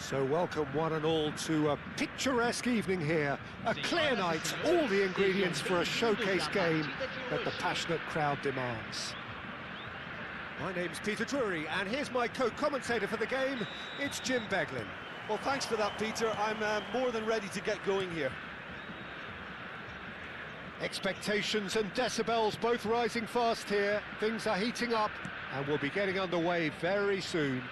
So welcome one and all to a picturesque evening here. A clear night, all the ingredients for a showcase game that the passionate crowd demands. My name's Peter Drury, and here's my co-commentator for the game, it's Jim Beglin. Well, thanks for that, Peter. I'm more than ready to get going here. Expectations and decibels both rising fast here. Things are heating up, and we'll be getting underway very soon.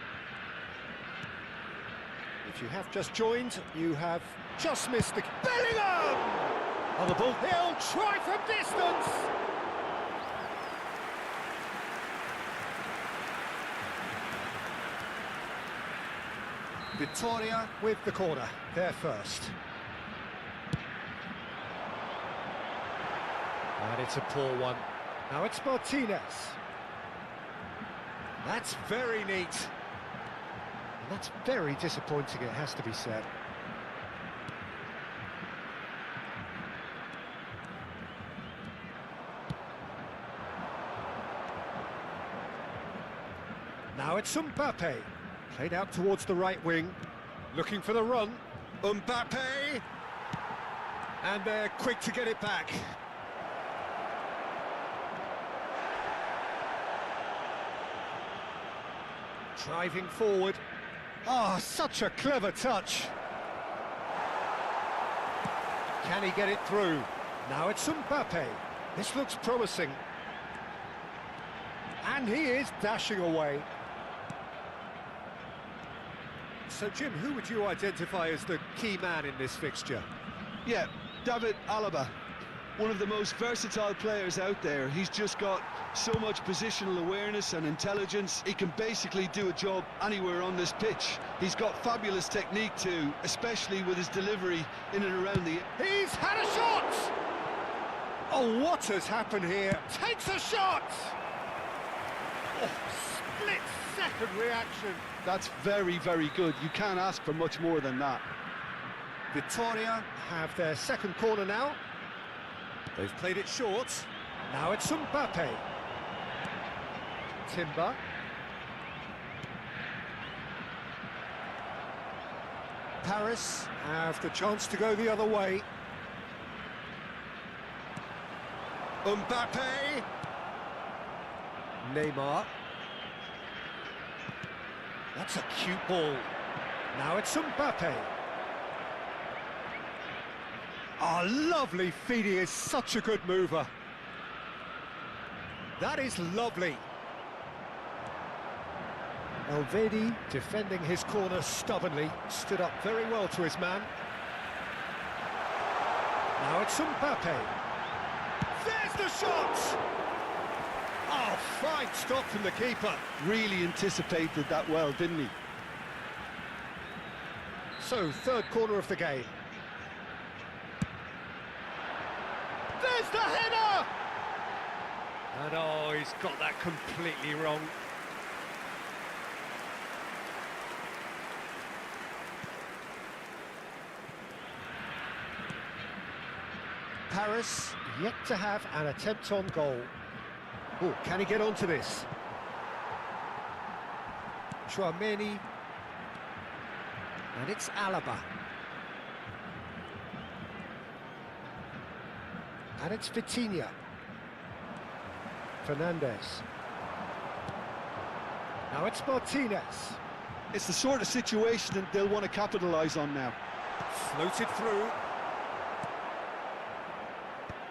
If you have just joined, you have just missed the... Bellingham! On the ball, he'll try from distance! Victoria with the corner, there first. And it's a poor one. Now it's Martinez. That's very neat. And that's very disappointing, it has to be said. Now it's Mbappe. Played out towards the right wing. Looking for the run. Mbappe! And they're quick to get it back. Driving forward. Oh, such a clever touch. Can he get it through? Now it's Mbappe. This looks promising. And he is dashing away. So, Jim, who would you identify as the key man in this fixture? Yeah, David Alaba. One of the most versatile players out there. He's just got so much positional awareness and intelligence. He can basically do a job anywhere on this pitch. He's got fabulous technique too, especially with his delivery in and around the... He's had a shot! Oh, what has happened here? Takes a shot! Oh, split-second reaction. That's very, very good. You can't ask for much more than that. Victoria have their second corner now. They've played it short. Now it's Mbappe. Timber. Paris have the chance to go the other way. Mbappe. Neymar. That's a cute ball. Now it's Mbappe. Oh, lovely feed. He is such a good mover. That is lovely. Elvedi defending his corner stubbornly, stood up very well to his man. Now it's Mbappe. There's the shot! Oh, fine stop from the keeper. Really anticipated that well, didn't he? So, third corner of the game. There's the header! And oh, he's got that completely wrong. Paris yet to have an attempt on goal. Oh, can he get onto this? Chouameni. And it's Alaba. And it's Vitinha. Fernandez. Now it's Martinez. It's the sort of situation that they'll want to capitalise on now. Floated through.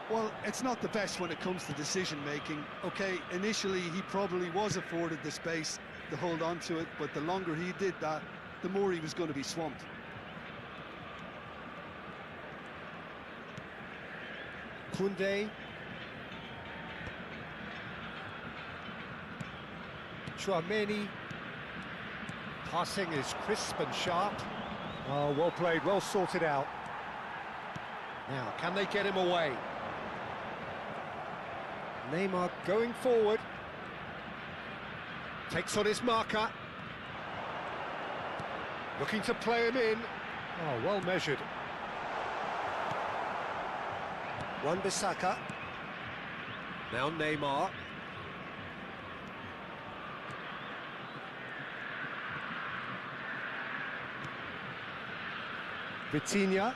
Well, it's not the best when it comes to decision-making. Okay, initially he probably was afforded the space to hold on to it, but the longer he did that, the more he was going to be swamped. Koundé. Chouameni. Passing is crisp and sharp. Oh, well played, well sorted out. Now, can they get him away? Neymar going forward. Takes on his marker. Looking to play him in. Oh, well measured. Wan-Bissaka. Now Neymar. Vitinha.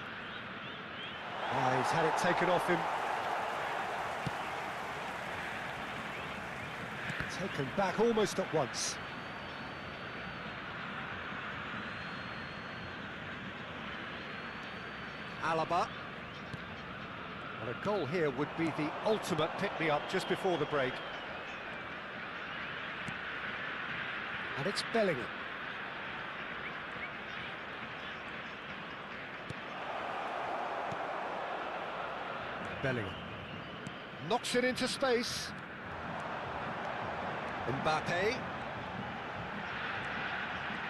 Oh, he's had it taken off him. Taken back almost at once. Alaba. And a goal here would be the ultimate pick-me-up just before the break. And it's Bellingham. Bellingham. Knocks it into space. Mbappe.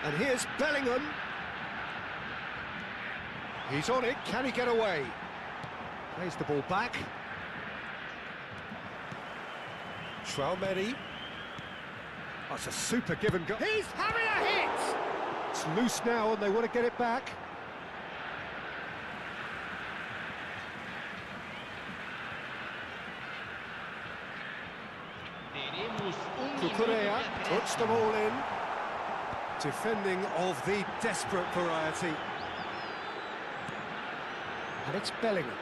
And here's Bellingham. He's on it, can he get away? Plays the ball back. Traumeri. That's a super give and go. He's having a hit! It's loose now and they want to get it back. Cucurella puts them all in. Defending of the desperate variety. And it's Bellingham.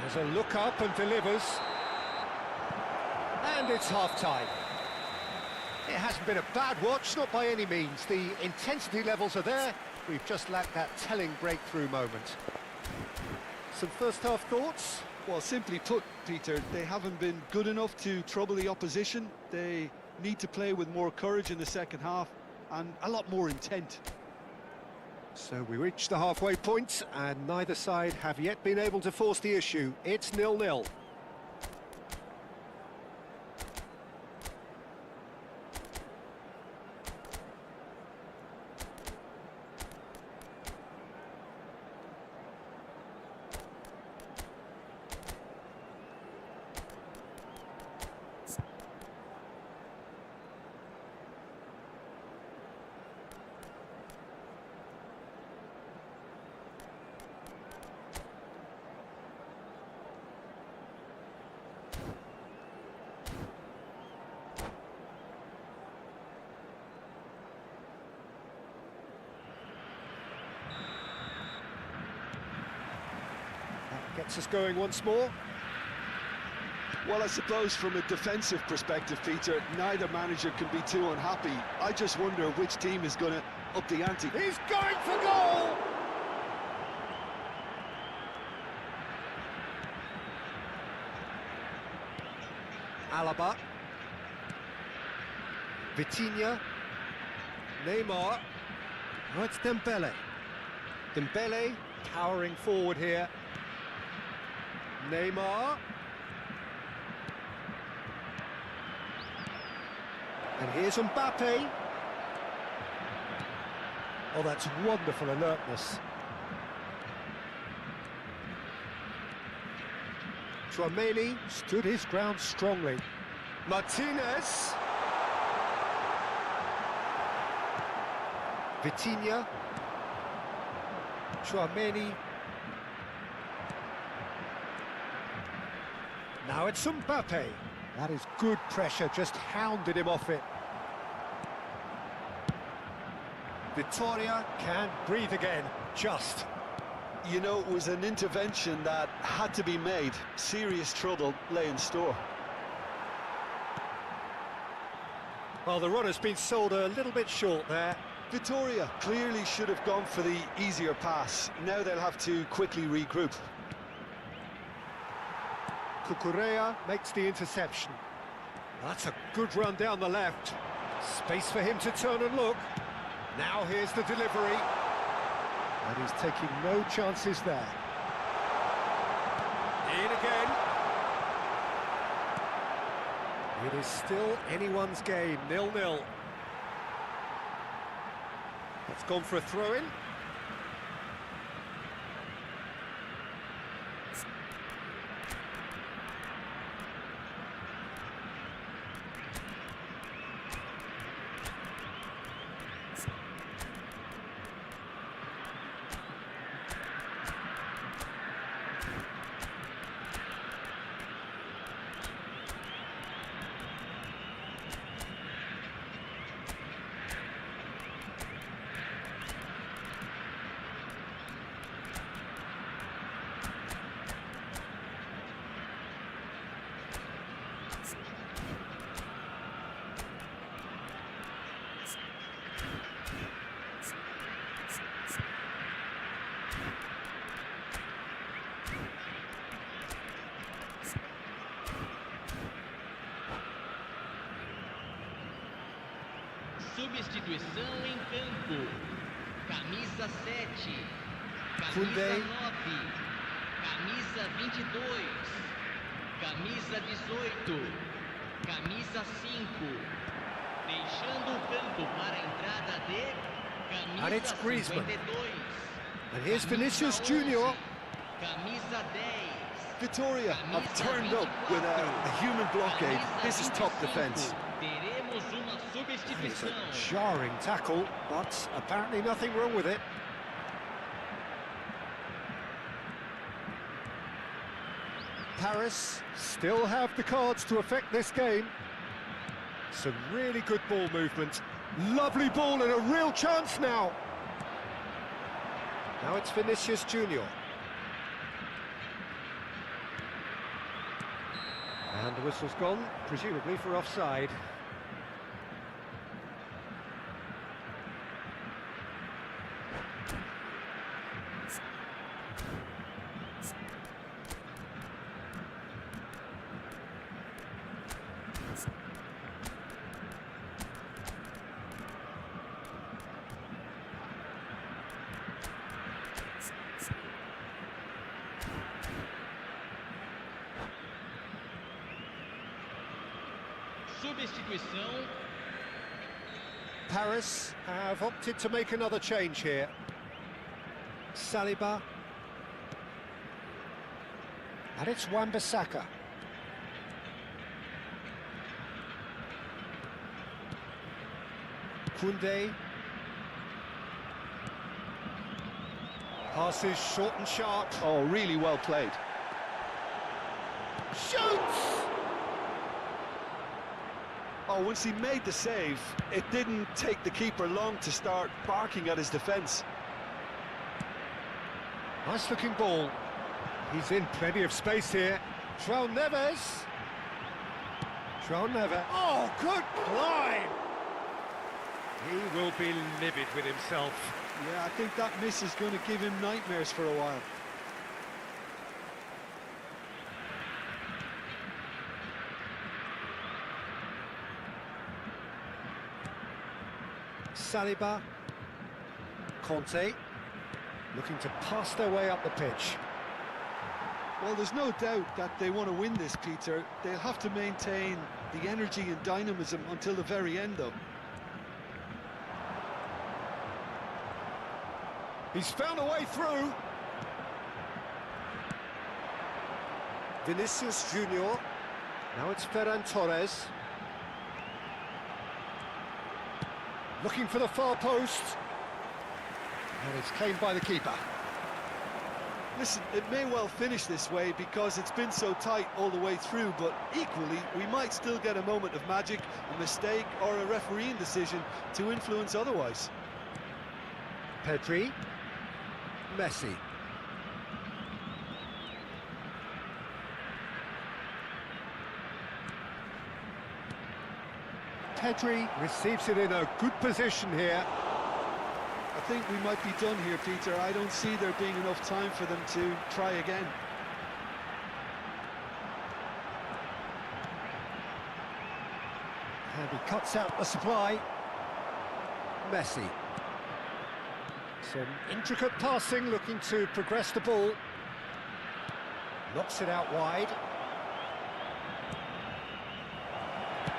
Has a look up and delivers. And it's half-time. It hasn't been a bad watch, not by any means. The intensity levels are there. We've just lacked that telling breakthrough moment. Some first-half thoughts? Well, simply put, Peter, they haven't been good enough to trouble the opposition. They need to play with more courage in the second half and a lot more intent. So we reach the halfway point, and neither side have yet been able to force the issue. It's 0-0. Gets us going once more. Well, I suppose from a defensive perspective, Peter, neither manager can be too unhappy. I just wonder which team is going to up the ante. He's going for goal! Alaba. Vitinha. Neymar. Oh, it's Dembele. Dembele towering forward here. Neymar. And here's Mbappe. Oh, that's wonderful alertness. Traumeri stood his ground strongly. Martinez. Vitinha. Traumeri. Now it's Mbappe. That is good pressure, just hounded him off it. Vittoria can't breathe again, just. You know, it was an intervention that had to be made. Serious trouble lay in store. Well, the run has been sold a little bit short there. Vittoria clearly should have gone for the easier pass. Now they'll have to quickly regroup. Cucurella makes the interception. That's a good run down the left. Space for him to turn and look. Now here's the delivery. And he's taking no chances there. In again. It is still anyone's game, 0-0. It's gone for a throw-in. Substituição em campo. Camisa 7. Koundé. Camisa 9. Camisa 22. Camisa 18. Camisa 5. Deixando o campo para a entrada de And it's camisa Griezmann. 52. And here's Vinicius Camisa 11. Junior. Camisa 10. Vitoria have turned up with a human blockade. This is top defence. Teremos uma It's substituição. a jarring tackle, but apparently nothing wrong with it. Paris still have the cards to affect this game. Some really good ball movement. Lovely ball and a real chance now. Now it's Vinicius Junior. And the whistle's gone, presumably for offside. Substituição. Paris have opted to make another change here. Saliba. And it's Wan-Bissaka. Koundé. Passes short and sharp. Oh, really well played. Shoots! Oh, once he made the save, it didn't take the keeper long to start barking at his defence. Nice looking ball. He's in plenty of space here. João Neves. João Neves. Oh, good climb! He will be livid with himself. Yeah, I think that miss is going to give him nightmares for a while. Saliba. Conte. Looking to pass their way up the pitch. Well, there's no doubt that they want to win this, Peter. They'll have to maintain the energy and dynamism until the very end, though. He's found a way through. Vinicius Junior. Now it's Ferran Torres. Looking for the far post. And it's claimed by the keeper. Listen, it may well finish this way because it's been so tight all the way through, but equally, we might still get a moment of magic, a mistake, or a refereeing decision to influence otherwise. Pedri. Messi. Pedri receives it in a good position here. I think we might be done here, Peter. I don't see there being enough time for them to try again. And he cuts out the supply. Messi. Some intricate passing, looking to progress the ball. Knocks it out wide.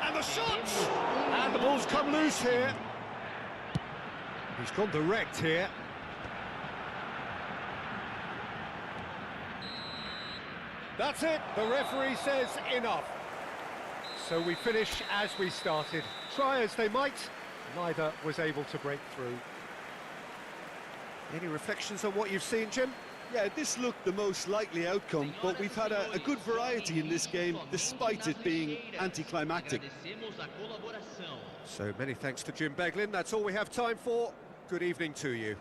And the shot! And the ball's come loose here. He's gone direct here. That's it, the referee says enough. So we finish as we started. Try as they might, neither was able to break through. Any reflections on what you've seen, Jim? Yeah, this looked the most likely outcome, but we've had a good variety in this game, despite it being anticlimactic. Agradecemos a colaboração. So many thanks to Jim Beglin. That's all we have time for. Good evening to you.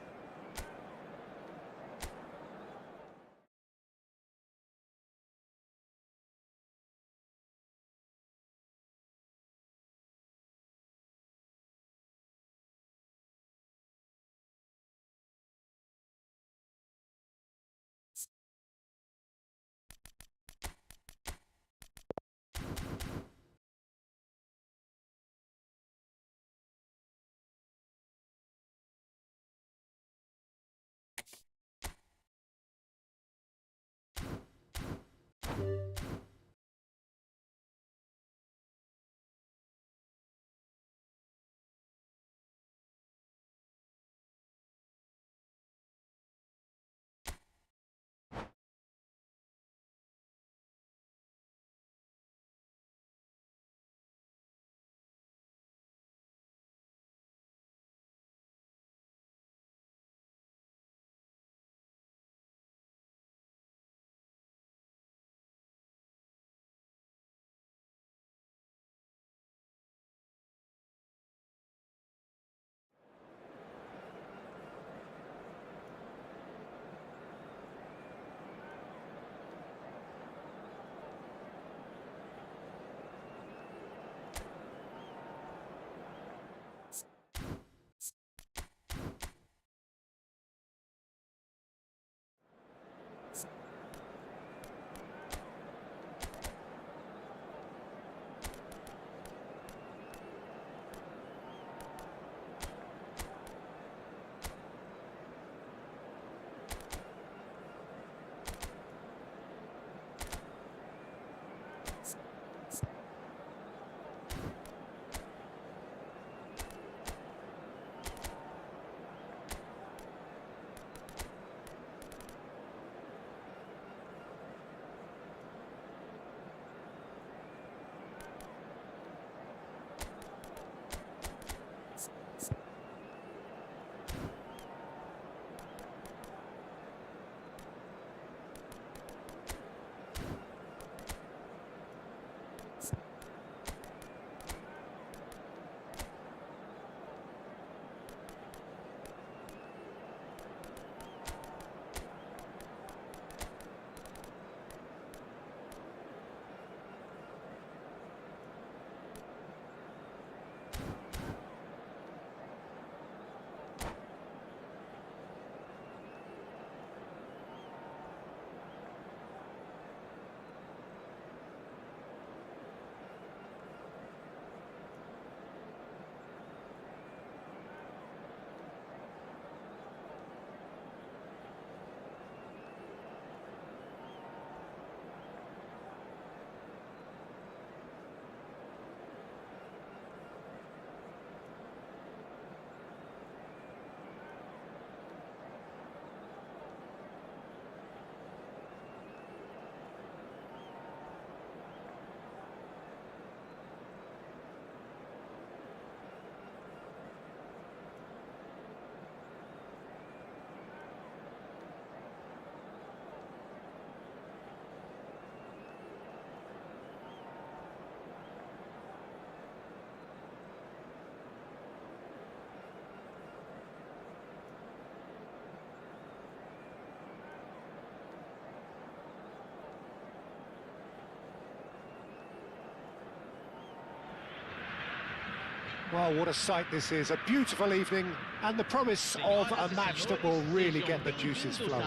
Well, what a sight this is, a beautiful evening, and the promise of a match that will really get the juices flowing.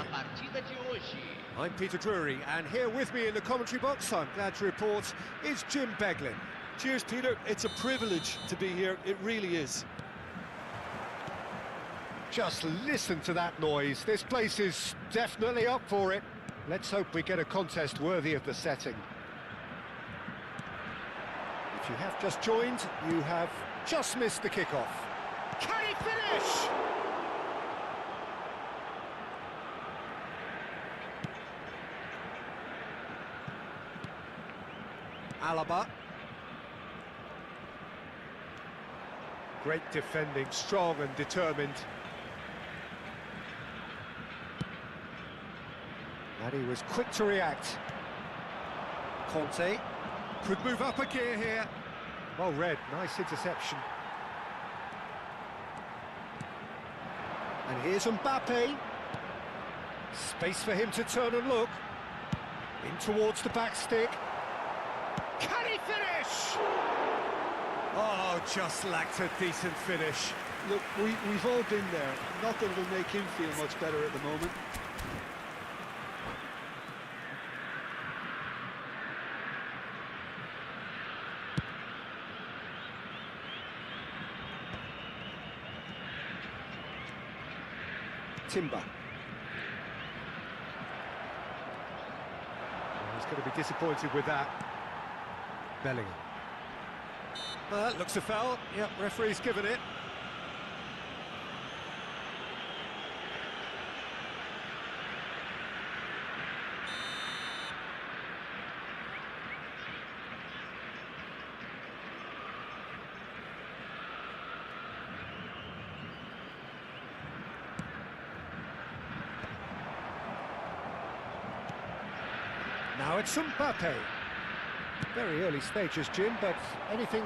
I'm Peter Drury, and here with me in the commentary box, I'm glad to report, is Jim Beglin. Cheers, Peter. It's a privilege to be here. It really is. Just listen to that noise. This place is definitely up for it. Let's hope we get a contest worthy of the setting. If you have just joined, you have just missed the kickoff. Can he finish? Alaba. Great defending, strong and determined. And he was quick to react. Conte could move up a gear here. Well read, nice interception. And here's Mbappe. Space for him to turn and look. In towards the back stick. Can he finish? Oh, just lacked a decent finish. Look, we've all been there. Nothing will make him feel much better at the moment. Timber. He's going to be disappointed with that. Bellingham. Looks a foul. Yep, referee's given it. Now it's Mbappe. Very early stages, Jim, but anything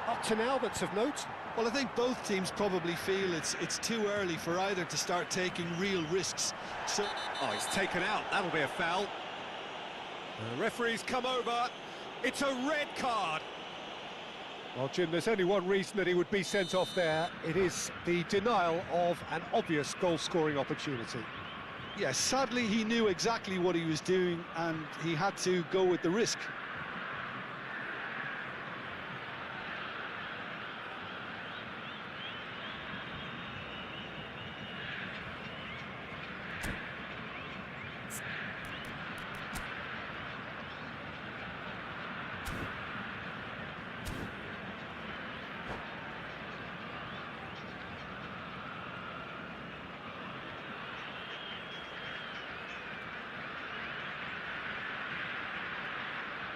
up to now that's of note? Well, I think both teams probably feel it's too early for either to start taking real risks. So, oh, he's taken out. That'll be a foul. The referee's come over. It's a red card. Well, Jim, there's only one reason that he would be sent off there. It is the denial of an obvious goal-scoring opportunity. yeah, sadly he knew exactly what he was doing and he had to go with the risk.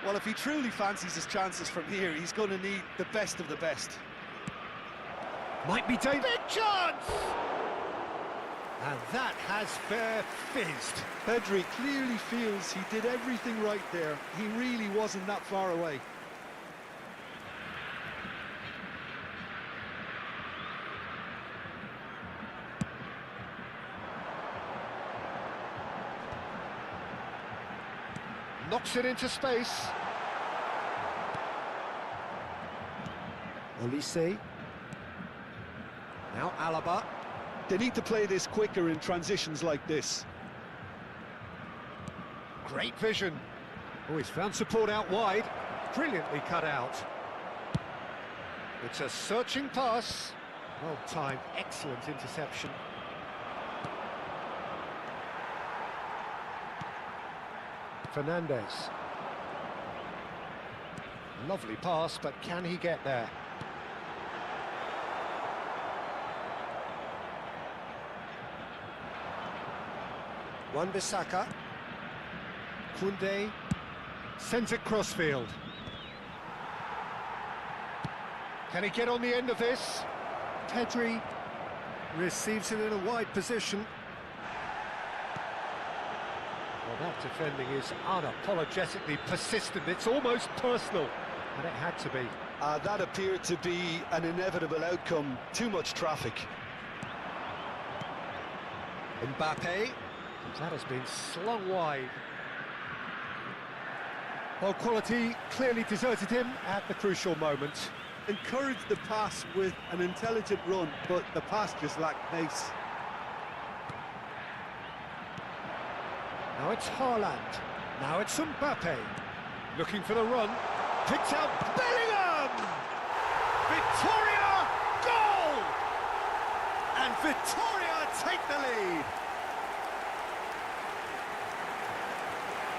Well, if he truly fancies his chances from here, he's going to need the best of the best. Might be David. Big chance! And that has fair fizzed. Pedri clearly feels he did everything right there. He really wasn't that far away. Knocks it into space. Olise. Now Alaba. They need to play this quicker in transitions like this. Great vision. Oh, he's found support out wide. Brilliantly cut out. It's a searching pass. Well timed, excellent interception. Fernandez. Lovely pass, but can he get there? Wan-Bissaka. Koundé sends it crossfield. Can he get on the end of this? Pedri receives it in a wide position. Well, that defending is unapologetically persistent. It's almost personal, and it had to be. That appeared to be an inevitable outcome. Too much traffic. Mbappe. That has been slung wide. Well, quality clearly deserted him at the crucial moment. encouraged the pass with an intelligent run, but the pass just lacked pace. Now it's Haaland. Now it's Mbappe. Looking for the run. Picked out Bellingham! Victoria! Goal! And Victoria take the lead.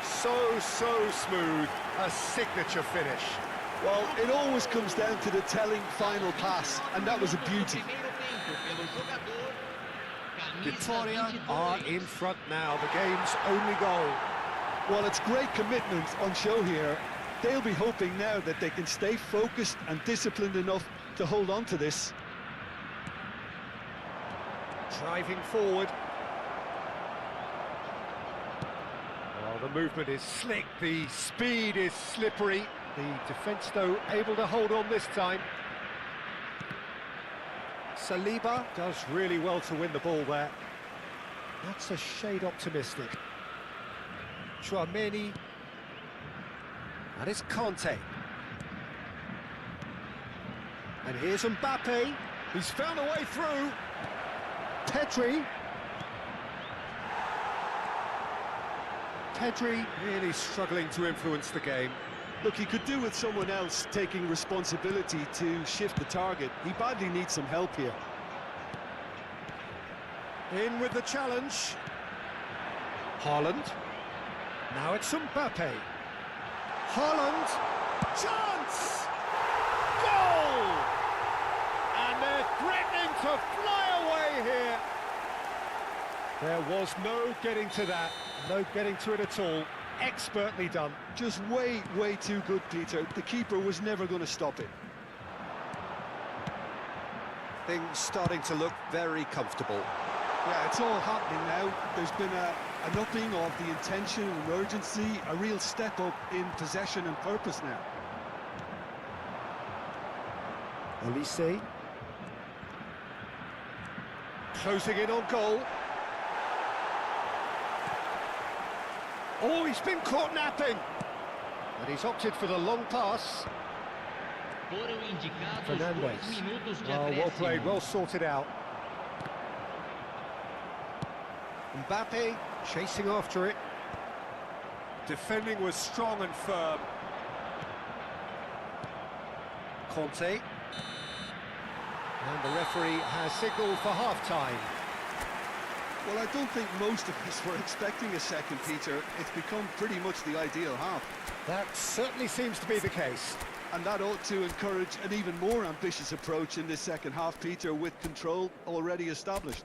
So smooth. A signature finish. Well, it always comes down to the telling final pass, and that was a beauty. Victoria are in front now, the game's only goal. Well, it's great commitment on show here. They'll be hoping now that they can stay focused and disciplined enough to hold on to this. Driving forward. Well, the movement is slick, the speed is slippery. The defence, though, able to hold on this time. Saliba does really well to win the ball there. That's a shade optimistic. Chouameni. And it's Conte. And here's Mbappe. He's found a way through. Pedri. Pedri really struggling to influence the game. Look, he could do with someone else taking responsibility to shift the target. He badly needs some help here. In with the challenge. Haaland. Now it's Mbappe. Haaland. Chance! Goal! And they're threatening to fly away here. There was no getting to that. No getting to it at all. Expertly done. Just way too good, Peter. The keeper was never going to stop it. Things starting to look very comfortable. Yeah, it's all happening now. There's been an upping of the intention and urgency, a real step up in possession and purpose now. Olise. Closing in on goal. Oh, he's been caught napping. And he's opted for the long pass. Fernandez. Oh, well played, well sorted out. Mbappe chasing after it. Defending was strong and firm. Conte. And the referee has signalled for half-time. Well, I don't think most of us were expecting a second, Peter. It's become pretty much the ideal half. That certainly seems to be the case. And that ought to encourage an even more ambitious approach in this second half, Peter, with control already established.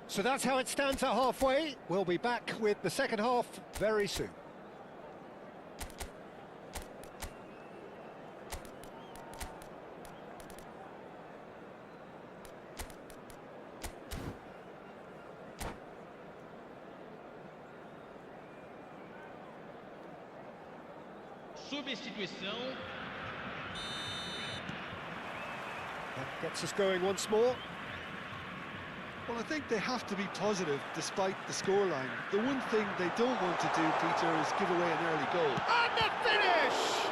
So that's how it stands at halfway. We'll be back with the second half very soon. Substituição. That gets us going once more. Well, I think they have to be positive despite the scoreline. The one thing they don't want to do, Peter, is give away an early goal. And the finish!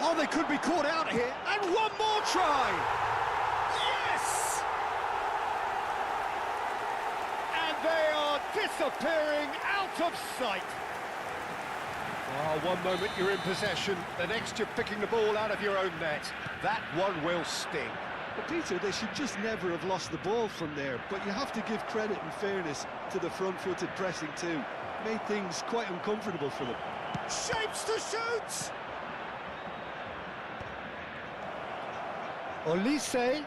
Oh, they could be caught out here. And one more try! Yes! And they are disappearing out of sight. Oh, one moment you're in possession, the next you're picking the ball out of your own net. That one will sting. But Peter, they should just never have lost the ball from there, but you have to give credit and fairness to the front-footed pressing too. Made things quite uncomfortable for them. Shapes to shoot! Olise.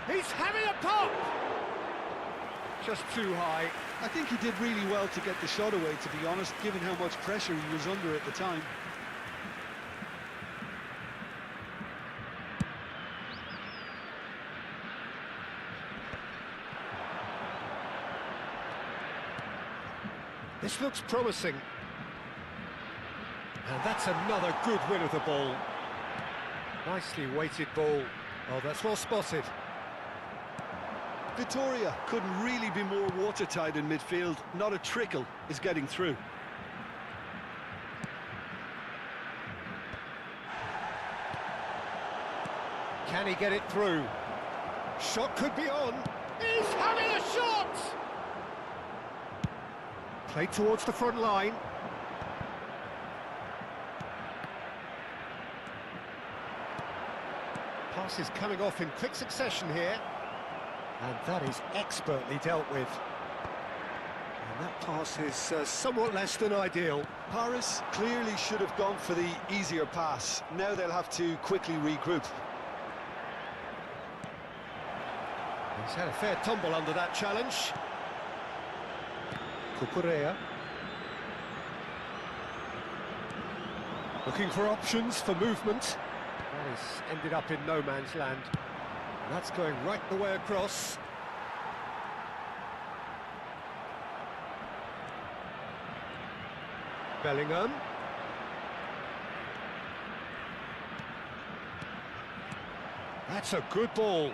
He's having a pop! Just too high. I think he did really well to get the shot away, to be honest, given how much pressure he was under at the time. This looks promising. And that's another good win of the ball. Nicely weighted ball. Oh, that's well spotted. Victoria couldn't really be more watertight in midfield. Not a trickle is getting through. Can he get it through? Shot could be on. He's having a shot! Played towards the front line. Pass is coming off in quick succession here. And that is expertly dealt with. And that pass is somewhat less than ideal. Paris clearly should have gone for the easier pass. Now they'll have to quickly regroup. He's had a fair tumble under that challenge. Cucurella. Looking for options for movement. That has ended up in no man's land. And that's going right the way across. Bellingham. That's a good ball.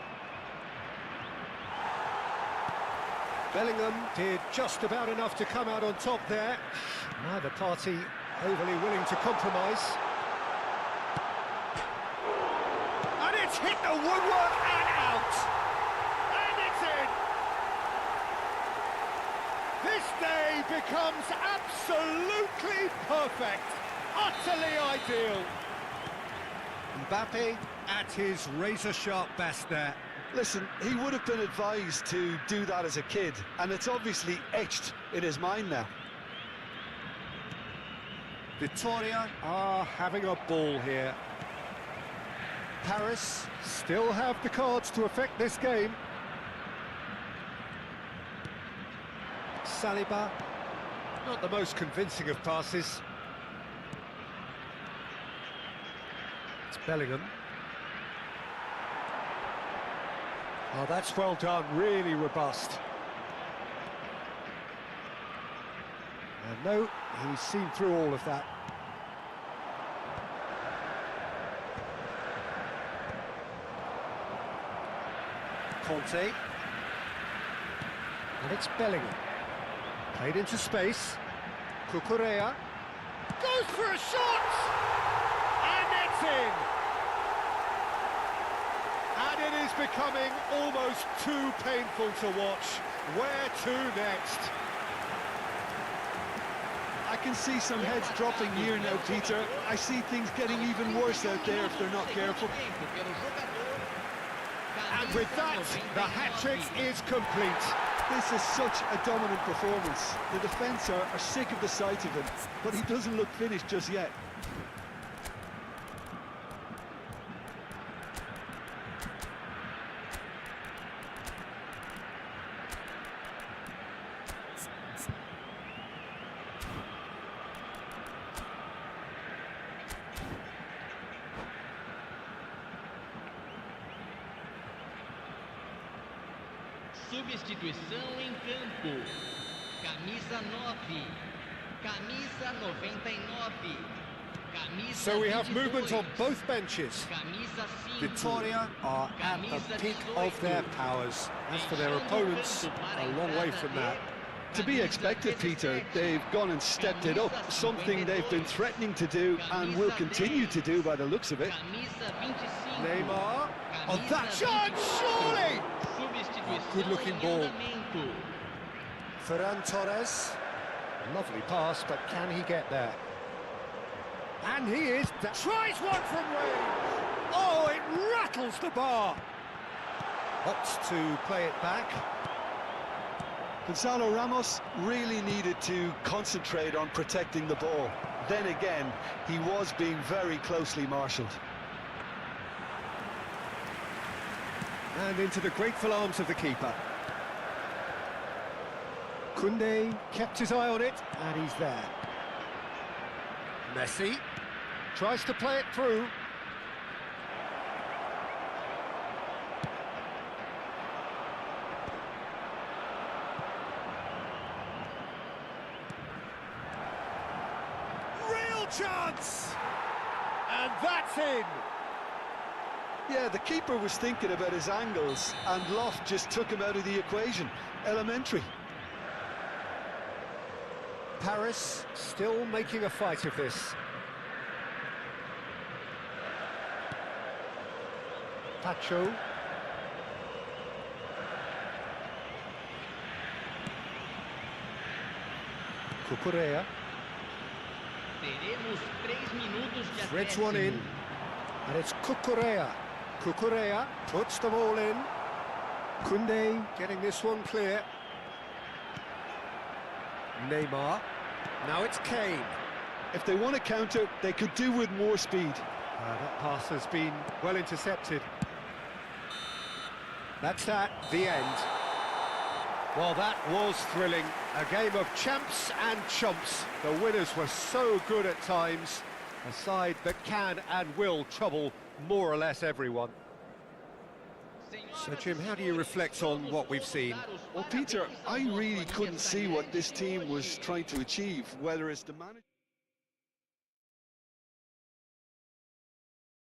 Bellingham did just about enough to come out on top there. Neither party overly willing to compromise. And it's hit the woodwork and out. And it's in. This day becomes absolutely perfect. Utterly ideal. Mbappe at his razor-sharp best there. Listen, he would have been advised to do that as a kid, and it's obviously etched in his mind now. Victoria are having a ball here. Paris still have the cards to affect this game. Saliba, not the most convincing of passes. It's Bellingham. Oh, that's well done, really robust. And no, he's seen through all of that. Conte. And it's Bellingham. Played into space. Cucurella. Goes for a shot! And it's in! And it is becoming almost too painful to watch. Where to next? I can see some heads dropping here now, Peter. I see things getting even worse out there if they're not careful. And with that, the hat-trick is complete. This is such a dominant performance. The defence are sick of the sight of him, but he doesn't look finished just yet. Substituição em campo. Camisa 9. Camisa 99. Camisa So we have 22. movement on both benches. Camisa 5. Victoria are at the peak of their powers. As for their opponents, a long way from that. To be expected, Peter. They've gone and stepped it up, something they've been threatening to do and will continue to do by the looks of it. Camisa 25. Neymar, on that chance, surely! Good-looking ball. Ferran Torres, lovely pass, but can he get there? And he is, tries one from range! Oh, it rattles the bar! Opts to play it back. Gonzalo Ramos really needed to concentrate on protecting the ball. Then again, he was being very closely marshalled. And into the grateful arms of the keeper. Koundé kept his eye on it, and he's there. Messi tries to play it through. Real chance! And that's in! Yeah, the keeper was thinking about his angles, and Loft just took him out of the equation. Elementary. Paris still making a fight of this. Pacho. Cucurella. Teremos 3 minutos de Threads one in. acréscimo. And it's Cucurella. Cucurella puts them all in. Koundé getting this one clear. Neymar. Now it's Kane. If they want to counter, they could do with more speed. That pass has been well intercepted. That's the end. Well, that was thrilling. A game of champs and chumps. The winners were so good at times. A side that can and will trouble more or less everyone. So, Jim, how do you reflect on what we've seen? Well, Peter, I really couldn't see what this team was trying to achieve, whether it's the manager...